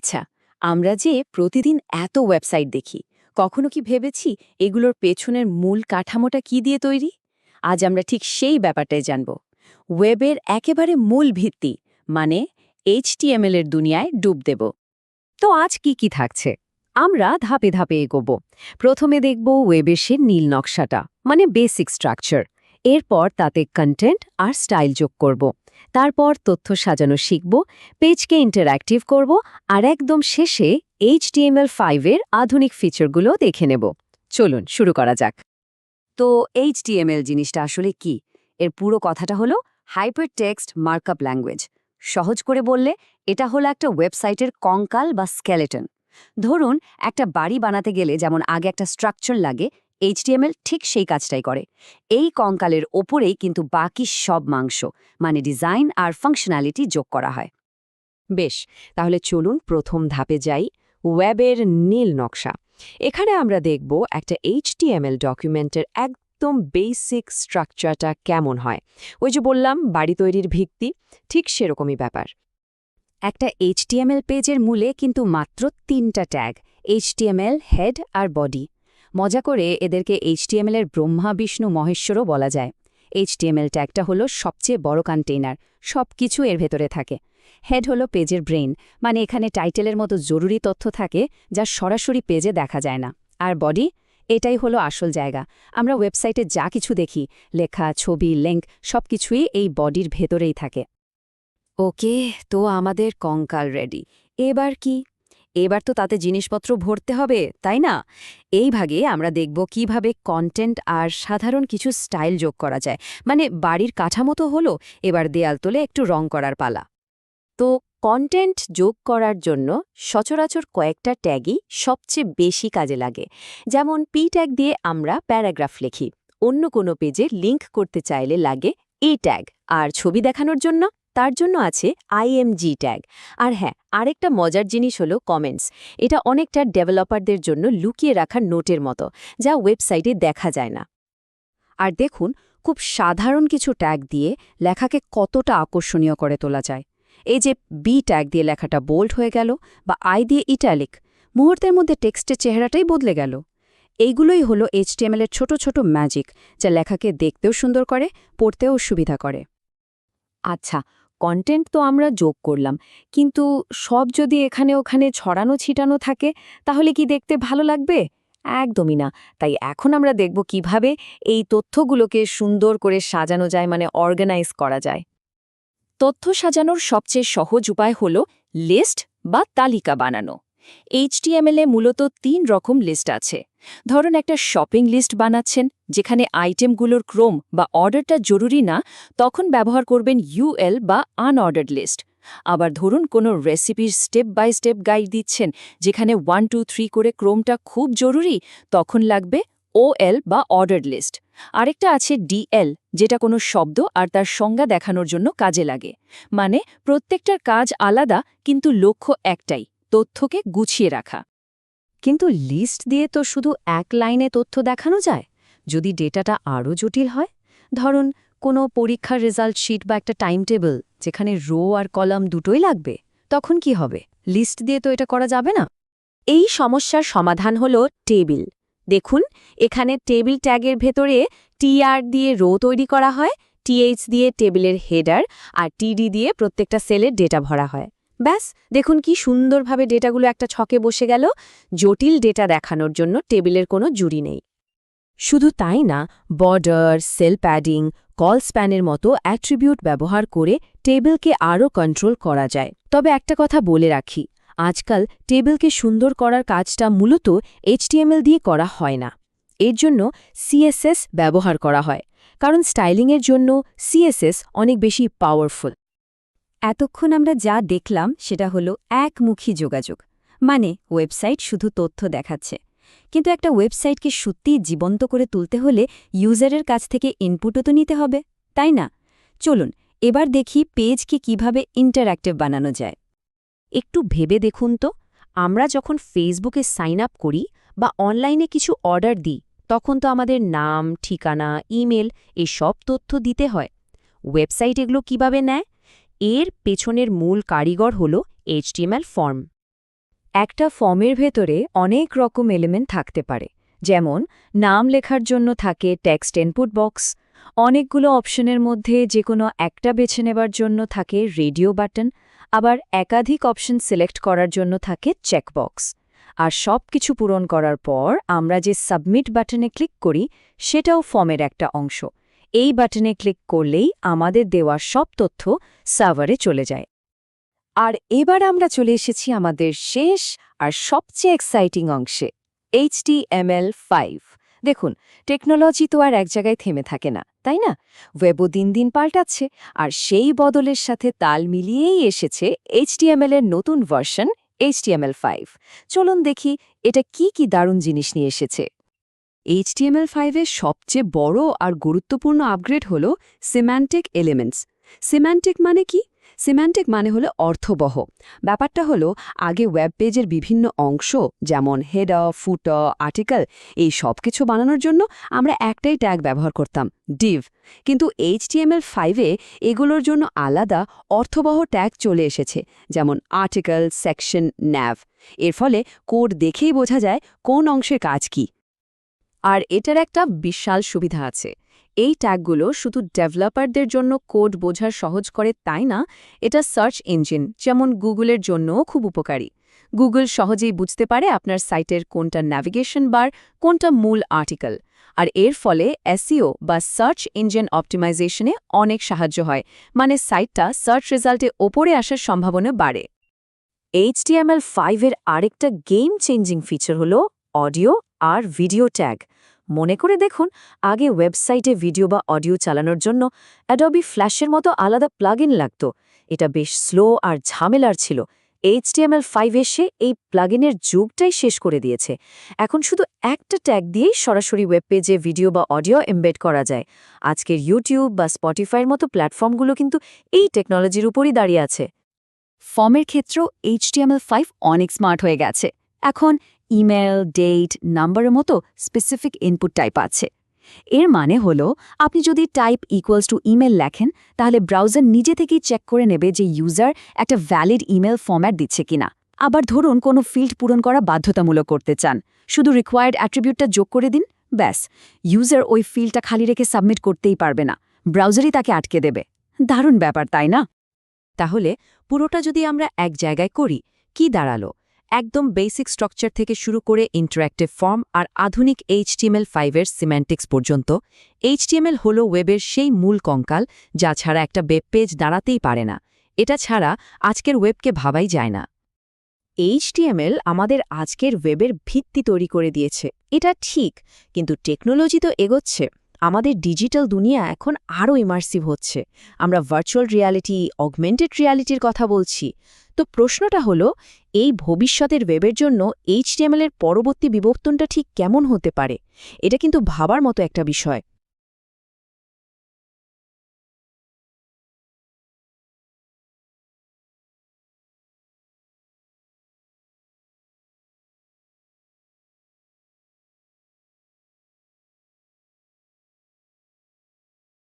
আচ্ছা, আমরা যে প্রতিদিন এত ওয়েবসাইট দেখি, কখনো কি ভেবেছি এগুলোর পেছনের মূল কাঠামোটা কি দিয়ে তৈরি? আজ আমরা ঠিক সেই ব্যাপারটাই জানব। ওয়েবের একেবারে মূল ভিত্তি, মানে HTML এর দুনিয়ায় ডুব দেব। তো আজ কি থাকছে? আমরা ধাপে ধাপে এগোব। প্রথমে দেখব ওয়েবের সে নীল নকশাটা, মানে বেসিক স্ট্রাকচার। এরপর তাতে কন্টেন্ট আর স্টাইল যোগ করব। তারপর তথ্য সাজানো শিখব, পেজকে ইন্টারঅ্যাক্টিভ করব, আর একদম শেষে HTML5 এর আধুনিক ফিচারগুলো দেখে নেব। চলুন শুরু করা যাক। তো HTML জিনিসটা আসলে কি? এর পুরো কথাটা হলো হাইপারটেক্সট মার্কআপ ল্যাঙ্গুয়েজ। সহজ করে বললে এটা হলো একটা ওয়েবসাইটের কঙ্কাল বা স্কেলেটন। ধরুন, একটা বাড়ি বানাতে গেলে যেমন আগে একটা স্ট্রাকচার লাগে, HTML ঠিক সেই কাজটাই করে। এই কঙ্কালের ওপরেই কিন্তু বাকি সব মাংস, মানে ডিজাইন আর ফাংশনালিটি যোগ করা হয়। বেশ, তাহলে চলুন প্রথম ধাপে যাই, ওয়েবের নীল নকশা। এখানে আমরা দেখব একটা HTML ডকুমেন্টের একদম বেসিক স্ট্রাকচারটা কেমন হয়। ওই যে বললাম বাড়ি তৈরির ভিত্তি, ঠিক সেরকমই ব্যাপার। একটা HTML পেজের মূলে কিন্তু মাত্র 3টা ট্যাগ, HTML, হেড আর বডি। মজা করে এদেরকে HTML এর ব্রহ্মা বিষ্ণু মহেশ্বরও বলা যায়। HTML ট্যাগটা হলো সবচেয়ে বড় কন্টেইনার, সব কিছু এর ভেতরে থাকে। হেড হলো পেজের ব্রেইন, মানে এখানে টাইটেলের মতো জরুরি তথ্য থাকে যা সরাসরি পেজে দেখা যায় না। আর বডি, এটাই হলো আসল জায়গা। আমরা ওয়েবসাইটে যা কিছু দেখি, লেখা, ছবি, লিঙ্ক, সব কিছুই এই বডির ভেতরেই থাকে। ওকে, তো আমাদের কঙ্কাল রেডি। এবার কি? এবার তো তাতে জিনিসপত্র ভরতে হবে, তাই না? এই ভাগে আমরা দেখব কিভাবে কন্টেন্ট আর সাধারণ কিছু স্টাইল যোগ করা যায়। মানে বাড়ির কাঠামো তো হলো, এবার দেয়াল তোলে একটু রং করার পালা। তো কন্টেন্ট যোগ করার জন্য সচরাচর কয়েকটা ট্যাগই সবচেয়ে বেশি কাজে লাগে। যেমন পি ট্যাগ দিয়ে আমরা প্যারাগ্রাফ লিখি, অন্য কোনো পেজে লিংক করতে চাইলে লাগে এই ট্যাগ, আর ছবি দেখানোর জন্য তার জন্য আছে IMG ট্যাগ। আর হ্যাঁ, আরেকটা মজার জিনিস হলো কমেন্টস। এটা অনেকটা ডেভেলপারদের জন্য লুকিয়ে রাখা নোটের মতো, যা ওয়েবসাইটে দেখা যায় না। আর দেখুন, খুব সাধারণ কিছু ট্যাগ দিয়ে লেখাকে কতটা আকর্ষণীয় করে তোলা যায়। এই যে বি ট্যাগ দিয়ে লেখাটা বোল্ড হয়ে গেল, বা আই দিয়ে ইটালিক, মুহূর্তের মধ্যে টেক্সটের চেহারাটাই বদলে গেল। এইগুলোই হলো HTML এর ছোট ছোট ম্যাজিক, যা লেখাকে দেখতেও সুন্দর করে, পড়তেও সুবিধা করে। আচ্ছা, কন্টেন্ট তো আমরা যোগ করলাম, কিন্তু সব যদি এখানে ওখানে ছড়ানো ছিটানো থাকে, তাহলে কি দেখতে ভালো লাগবে? একদমই না। তাই এখন আমরা দেখব কিভাবে এই তথ্যগুলোকে সুন্দর করে সাজানো যায়, মানে অর্গানাইজ করা যায়। তথ্য সাজানোর সবচেয়ে সহজ উপায় হল লিস্ট বা তালিকা বানানো। HTML এ মূলত 3 রকম লিস্ট আছে। ধরুন, একটা শপিং লিস্ট বানাচ্ছেন, যেখানে আইটেমগুলোর ক্রম বা অর্ডারটা জরুরি না, তখন ব্যবহার করবেন UL বা আনঅর্ডার্ড লিস্ট। আবার ধরুন, কোনো রেসিপির স্টেপ বাই স্টেপ গাইড দিচ্ছেন, যেখানে 1 2 3 করে ক্রমটা খুব জরুরি, তখন লাগবে OL বা অর্ডার্ড লিস্ট। আরেকটা আছে DL, যেটা কোনো শব্দ আর তার সংজ্ঞা দেখানোর জন্য কাজে লাগে। মানে প্রত্যেকটার কাজ আলাদা, কিন্তু লক্ষ্য একটাই, তথ্যকে গুছিয়ে রাখা। কিন্তু লিস্ট দিয়ে তো শুধু এক লাইনে তথ্য দেখানো যায়। যদি ডেটাটা আরও জটিল হয়, ধরুন কোনো পরীক্ষার রেজাল্ট শিট বা একটা টাইম টেবিল, যেখানে রো আর কলাম দুটোই লাগবে, তখন কি হবে? লিস্ট দিয়ে তো এটা করা যাবে না। এই সমস্যার সমাধান হলো টেবিল। দেখুন, এখানে টেবিল ট্যাগের ভেতরে TR দিয়ে রো তৈরি করা হয়, TH দিয়ে টেবিলের হেডার, আর TD দিয়ে প্রত্যেকটা সেলের ডেটা ভরা হয়। ব্যাস, দেখুন কি সুন্দরভাবে ডেটাগুলো একটা ছকে বসে গেল। জটিল ডেটা দেখানোর জন্য টেবিলের কোনো জুড়ি নেই। শুধু তাই না, বর্ডার, সেল প্যাডিং, কল স্প্যানের মতো অ্যাট্রিবিউট ব্যবহার করে টেবিলকে আরও কন্ট্রোল করা যায়। তবে একটা কথা বলে রাখি, আজকাল টেবিলকে সুন্দর করার কাজটা মূলত HTML দিয়ে করা হয় না। এর জন্য CSS ব্যবহার করা হয়, কারণ স্টাইলিংয়ের জন্য CSS অনেক বেশি পাওয়ারফুল। এতক্ষণ আমরা যা দেখলাম সেটা হলো একমুখী যোগাযোগ, মানে ওয়েবসাইট শুধু তথ্য দেখাচ্ছে। কিন্তু একটা ওয়েবসাইটকে সত্যিই জীবন্ত করে তুলতে হলে ইউজারের কাছ থেকে ইনপুটও তো নিতে হবে, তাই না? চলুন এবার দেখি পেজকে কিভাবে ইন্টারঅ্যাক্টিভ বানানো যায়। একটু ভেবে দেখুন তো, আমরা যখন ফেসবুকে সাইন আপ করি বা অনলাইনে কিছু অর্ডার দিই, তখন তো আমাদের নাম, ঠিকানা, ইমেল এসব তথ্য দিতে হয়। ওয়েবসাইট এগুলো কিভাবে নেয়? এর পেছনের মূল কারিগর হল HTML ফর্ম। একটা ফর্মের ভেতরে অনেক রকম এলিমেন্ট থাকতে পারে, যেমন নাম লেখার জন্য থাকে টেক্সট ইনপুট বক্স, অনেকগুলো অপশনের মধ্যে যে কোনো একটা বেছে নেবার জন্য থাকে রেডিও বাটন, আবার একাধিক অপশন সিলেক্ট করার জন্য থাকে চেকবক্স। আর সব কিছু পূরণ করার পর আমরা যে সাবমিট বাটনে ক্লিক করি সেটাও ফর্মের একটা অংশ। এই বাটনে ক্লিক করলেই আমাদের দেওয়া সব তথ্য সার্ভারে চলে যায়। আর এবার আমরা চলে এসেছি আমাদের শেষ আর সবচেয়ে এক্সাইটিং অংশে, HTML5। দেখুন, টেকনোলজি তো আর এক জায়গায় থেমে থাকে না, তাই না? ওয়েবও দিন দিন পাল্টাচ্ছে, আর সেই বদলের সাথে তাল মিলিয়েই এসেছে HTML এর নতুন ভার্সন HTML5। চলুন দেখি এটা কি কি দারুণ জিনিস নিয়ে এসেছে। HTML5 এর সবচেয়ে বড় আর গুরুত্বপূর্ণ আপগ্রেড হল সিম্যান্টিক এলিমেন্টস। সিম্যান্টিক মানে কি? সিম্যান্টিক মানে হলো অর্থবহ। ব্যাপারটা হলো, আগে ওয়েব পেজের বিভিন্ন অংশ যেমন হেডার, ফুটার, আর্টিকেল, এই সব কিছু বানানোর জন্য আমরা একটাই ট্যাগ ব্যবহার করতাম, ডিভ। কিন্তু HTML5-এ এগুলোর জন্য আলাদা অর্থবহ ট্যাগ চলে এসেছে, যেমন আর্টিকেল, সেকশন, ন্যাভ। এর ফলে কোড দেখেই বোঝা যায় কোন অংশের কাজ কি। আর এটার একটা বিশাল সুবিধা আছে। এই ট্যাগগুলো শুধু ডেভেলপারদের জন্য কোড বোঝার সহজ করে তাই না, এটা সার্চ ইঞ্জিন যেমন গুগলের জন্যও খুব উপকারী। গুগল সহজেই বুঝতে পারে আপনার সাইটের কোনটা ন্যাভিগেশন বার, কোনটা মূল আর্টিকেল। আর এর ফলে এসইও বা সার্চ ইঞ্জিন অপটিমাইজেশনে অনেক সাহায্য হয়, মানে সাইটটা সার্চ রেজাল্টে ওপরে আসার সম্ভাবনা বাড়ে। HTML5-এর আরেকটা গেম চেঞ্জিং ফিচার হলো অডিও আর ভিডিও ট্যাগ। মনে করে দেখুন, আগে ওয়েবসাইটে ভিডিও বা অডিও চালানোর জন্য অ্যাডোবি ফ্ল্যাশের মতো আলাদা প্লাগইন লাগত। এটা বেশ স্লো আর ঝামেলার ছিল। HTML5 এসে এই প্লাগইনের যুগটাই শেষ করে দিয়েছে। এখন শুধু একটা ট্যাগ দিয়েই সরাসরি ওয়েব পেজে ভিডিও বা অডিও এমবেড করা যায়। আজকের ইউটিউব বা স্পটিফাইয়ের মতো প্ল্যাটফর্মগুলো কিন্তু এই টেকনোলজির উপরই দাঁড়িয়ে আছে। ফর্মের ক্ষেত্রেও HTML5 অনেক স্মার্ট হয়ে গেছে। এখন ইমেল, ডেট, নাম্বারের মতো স্পেসিফিক ইনপুট টাইপ আছে। এর মানে হলো, আপনি যদি টাইপ ইকুয়ালস টু ইমেল লেখেন, তাহলে ব্রাউজার নিজে থেকেই চেক করে নেবে যে ইউজার একটা ভ্যালিড ইমেল ফরম্যাট দিচ্ছে কিনা। আবার ধরুন কোনো ফিল্ড পূরণ করা বাধ্যতামূলক করতে চান, শুধু রিকোয়ার্ড অ্যাট্রিবিউটটা যোগ করে দিন, ব্যাস, ইউজার ওই ফিল্ডটা খালি রেখে সাবমিট করতেই পারবে না, ব্রাউজারই তাকে আটকে দেবে। দারুণ ব্যাপার, তাই না? তাহলে পুরোটা যদি আমরা এক জায়গায় করি, কি দাঁড়ালো? একদম বেসিক স্ট্রাকচার থেকে শুরু করে ইন্টারঅ্যাক্টিভ ফর্ম আর আধুনিক HTML5-এর সিম্যান্টিক্স পর্যন্ত। HTML হলো ওয়েবের সেই মূল কঙ্কাল, যা ছাড়া একটা ওয়েব পেজ দাঁড়াতেই পারে না। এটা ছাড়া আজকের ওয়েবকে ভাবাই যায় না। HTML আমাদের আজকের ওয়েবের ভিত্তি তৈরি করে দিয়েছে, এটা ঠিক, কিন্তু টেকনোলজি তো এগোচ্ছে। আমাদের ডিজিটাল দুনিয়া এখন আরও ইমার্সিভ হচ্ছে। আমরা ভার্চুয়াল রিয়ালিটি, অগমেন্টেড রিয়ালিটির কথা বলছি। তো প্রশ্নটা হলো, এই ভবিষ্যতের ওয়েবের জন্য HTML-এর পরবর্তী বিবর্তনটা ঠিক কেমন হতে পারে? এটা কিন্তু ভাবার মতো একটা বিষয়।